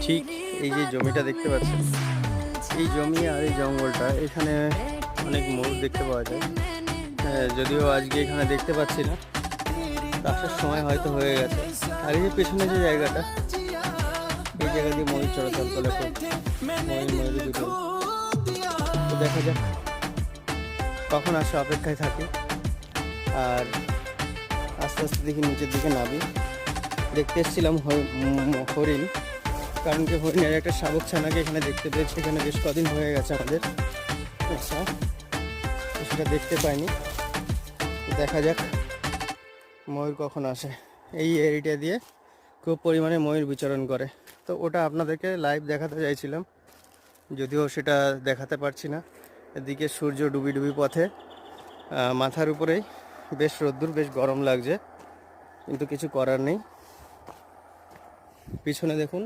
ঠিক এই যে জমিটা দেখতে পাচ্ছেন, এই জমি আর এই জঙ্গলটা, এখানে অনেক ময়ূর দেখতে পাওয়া যায়। যদিও আজকে এখানে দেখতে পাচ্ছি না, আসার সময় হয়তো হয়ে গেছে। আর এই যে পেছনে যে জায়গাটা, এই জায়গা দিয়ে ময়ূর চলাচল করে, ময়ূর দুটো। তো দেখা যাক কখন আসে, অপেক্ষায় থাকি। আর আস্তে আস্তে দেখি নিচের দিকে নামি। দেখতে এসেছিলাম হরিণ, কারণ কি হরিণের একটা শাবক ছানাকে এখানে দেখতে পেয়েছি। এখানে বেশ কদিন হয়ে গেছে আমাদের, আচ্ছা সেটা দেখতে পাইনি। দেখা যাক ময়ূর কখন আসে। এই এরিয়া দিয়ে খুব পরিমাণে ময়ূর বিচরণ করে, তো ওটা আপনাদেরকে লাইভ দেখাতে চাইছিলাম, যদিও সেটা দেখাতে পারছি না। এদিকে সূর্য ডুবি ডুবি পথে, মাথার উপরেই বেশ রোদ্দুর, বেশ গরম লাগছে, কিন্তু কিছু করার নেই। পিছনে দেখুন